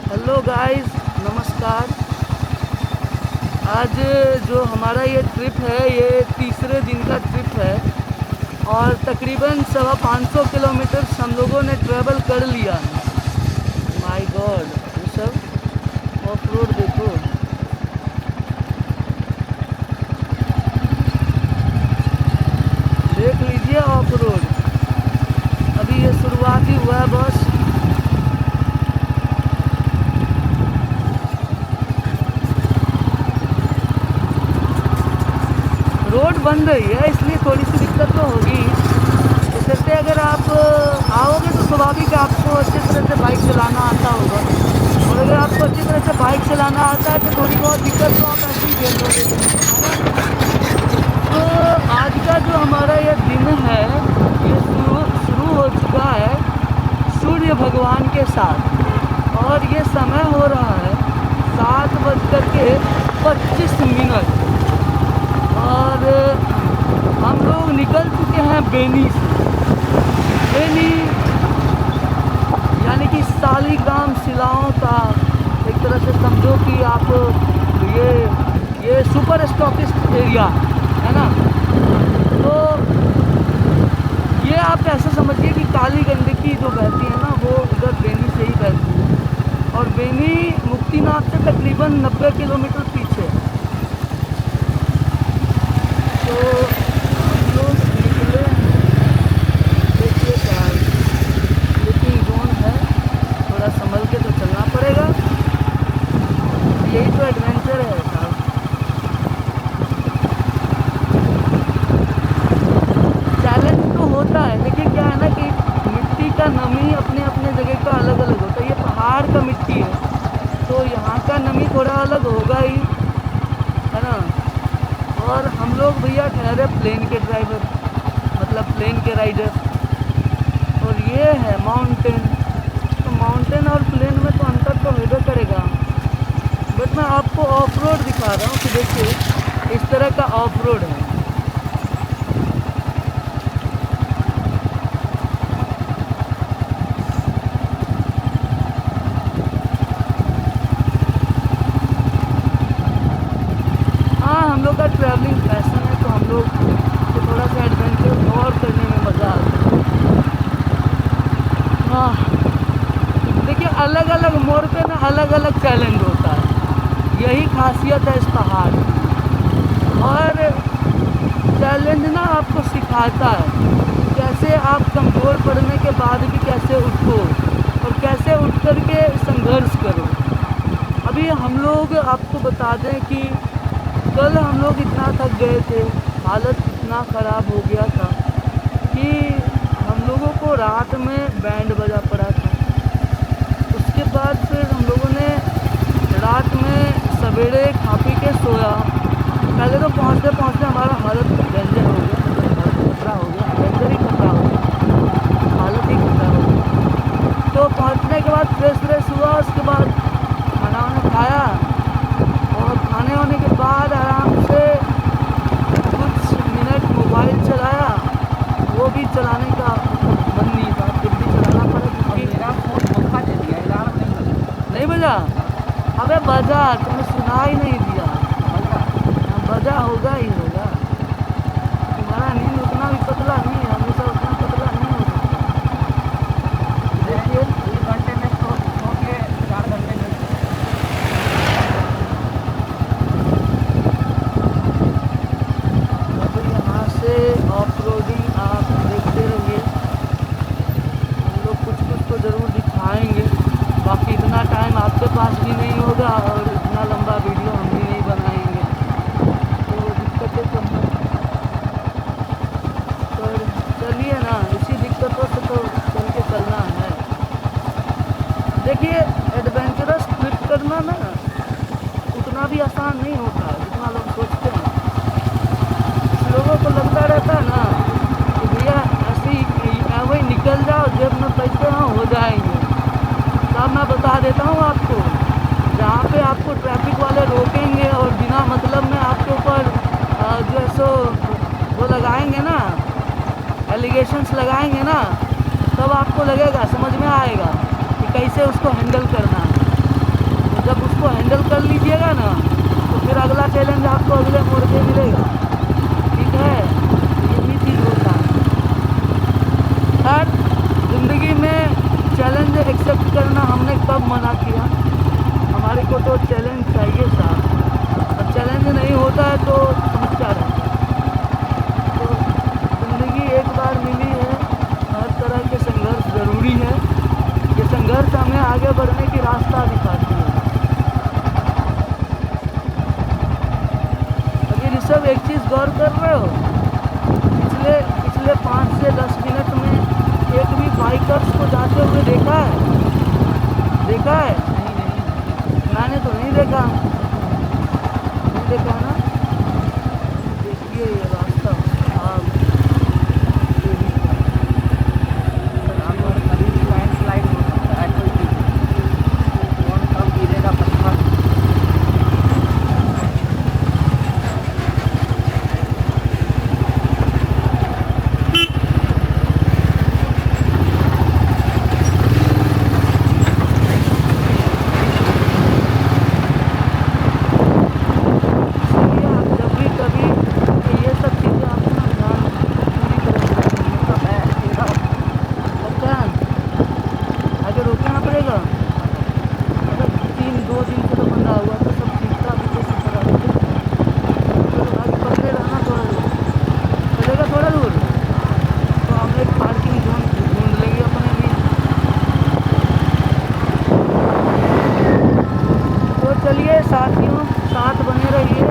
Hello guys, नमस्कार। आज जो हमारा ये ट्रिप है, ये तीसरे दिन का ट्रिप है और तकरीबन 550 किलोमीटर हम लोगों ने ट्रैवल कर लिया। माय गॉड, ये सब ऑफ रोड देखो। देख लीजिए ऑफ रोड, अभी ये शुरुआत ही हुआ है बस। रोड बन रही है इसलिए थोड़ी सी दिक्कत तो होगी। जैसे अगर आप आओगे तो स्वाभाविक आपको अच्छी तरह से बाइक चलाना आता होगा, और अगर आपको अच्छी तरह से बाइक चलाना आता है तो थोड़ी बहुत दिक्कत तो आप ऐसे ही झेल लोगे, है ना। तो आज का जो हमारा ये दिन है, ये शुरू हो चुका है सूर्य भगवान के साथ, और ये समय हो रहा है 7:25। और हम लोग निकल चुके हैं बेनी से। बेनी यानी कि शालिग्राम शिलाओं का एक तरह से समझो कि आप ये सुपर स्टॉकिस्ट एरिया है ना। तो ये आप ऐसे समझिए कि काली गंडकी जो बहती है ना, वो इधर बेनी से ही बहती है, और बेनी मुक्तिनाथ से तकरीबन 90 किलोमीटर पीछे। तो हम लोग निकले, देखिए क्या लुकिंग जोन है, थोड़ा संभल के तो चलना पड़ेगा, यही तो एडवेंचर है साहब। चैलेंज तो होता है, लेकिन क्या है ना कि मिट्टी का नमी अपने अपने जगह का अलग अलग होता है। ये पहाड़ का मिट्टी है तो यहाँ का नमी थोड़ा अलग होगा ही, है ना। और हम लोग भैया ठहरे प्लेन के ड्राइवर, मतलब प्लेन के राइडर, और ये है माउंटेन। तो माउंटेन और प्लेन में तो अंतर तो होगा करेगा, बट मैं आपको ऑफ रोड दिखा रहा हूँ कि देखिए इस तरह का ऑफ रोड है। हाँ, हम लोग का ट्रैवलिंग पैशन है तो हम लोग को थोड़ा सा एडवेंचर और करने में मज़ा आता है। हाँ, देखिए अलग अलग मोड़ पे ना अलग अलग चैलेंज होता है, यही खासियत है इस पहाड़। और चैलेंज ना आपको सिखाता है कैसे आप कमज़ोर पड़ने के बाद भी कैसे उठो और कैसे उठ कर के संघर्ष करो। अभी हम लोग आपको बता दें कि कल हम लोग इतना थक गए थे, हालत इतना ख़राब हो गया था कि हम लोगों को रात में बैंड बजा पड़ा था। उसके बाद फिर हम लोगों ने रात में सवेरे खा पी के सोया। पहले तो पहुँचते पहुँचते हमारा हालत डेंजर हो गया, मतलब खतरा हो गया, डेंजर ही खतरा हो गया, हालत ही खतरा हो गया। तो पहुँचने के बाद फ्रेश हुआ, उसके बाद खाना वाना खाया, और खाने वाने के बाद आराम से कुछ मिनट मोबाइल चलाया। वो भी चलाने का मन नहीं था, फिर भी चलाना पड़ा क्योंकि मेरा फोन धोखा दे दिया, अलार्म नहीं बजा। अबे बजा, तुमने सुना ही नहीं दिया। बजा होगा ही होगा, तुम्हारा नींद उतना भी पतला नहीं है, हमेशा उतना पतला नहीं हो सकता। देखिए 1 घंटे में सो के 4 घंटे में अब यहाँ से ऑफ रोडिंग आप देखते रहिए, हम लोग कुछ कुछ तो ज़रूर दिखाएंगे। बाकी इतना टाइम आपके पास भी नहीं होगा और इतना लंबा वीडियो हम भी नहीं बनाएंगे, तो दिक्कतें तो हैं। पर चलिए ना, इसी दिक्कतों से तो चल के चलना है। देखिए एडवेंचरस ट्रिप करना ना उतना भी आसान नहीं होता है जितना लोग सोचते हैं। कुछ लोगों को लगता रहता है ना कि भैया ऐसे ही वही निकल जाओ, जेब में पैसे हो जाएंगे। तब मैं बता देता हूँ आपको, जहाँ पे आपको ट्रैफिक वाले रोकेंगे और बिना मतलब में आपके ऊपर जो है सो वो लगाएंगे ना, एलिगेशंस लगाएंगे ना, तब आपको लगेगा, समझ में आएगा कि कैसे उसको हैंडल करना है। ना तो फिर अगला चैलेंज आपको अगले मोड़ पे मिलेगा। ठीक है, यही चीज़ होता है। खैर, ज़िंदगी में चैलेंज एक्सेप्ट करना हमने कब मना किया? हमारे को तो चैलेंज चाहिए साहब। और चैलेंज नहीं होता है तो समस्या रहता है। तो ज़िंदगी एक बार मिली है, हर तरह के संघर्ष ज़रूरी है। ये संघर्ष हमें आगे बढ़ने की रास्ता दिखाती है। अभी ऋषभ एक चीज़ गौर कर रहे हो, पिछले 5 से 10 मिनट में एक भी बाइकर्स को जाते हुए देखा है? मैंने तो नहीं देखा ना। देखिए ये रास्ता आप यहाँ पर कभी भी लैंडस्लाइड हो सकता है, कोई भी कौन कब गिरेगा पत्थर। इसलिए आप जब भी कभी ये सब चीज़ें आप ना ध्यान पूरी तरह से रखेंगे। तो मैं सीधा लगता है आगे रोकना पड़ेगा। मतलब 2 दिन से तो बंदा हुआ था, सब ठीक था, अभी कैसे खड़ा हो गया? तो आगे पकड़े रहना थोड़ा दूर, चलेगा थोड़ा दूर तो हम एक पार्किंग जोन ढूंढ लेंगे अपने लिए। तो चलिए साथियों, साथ बने रहिए।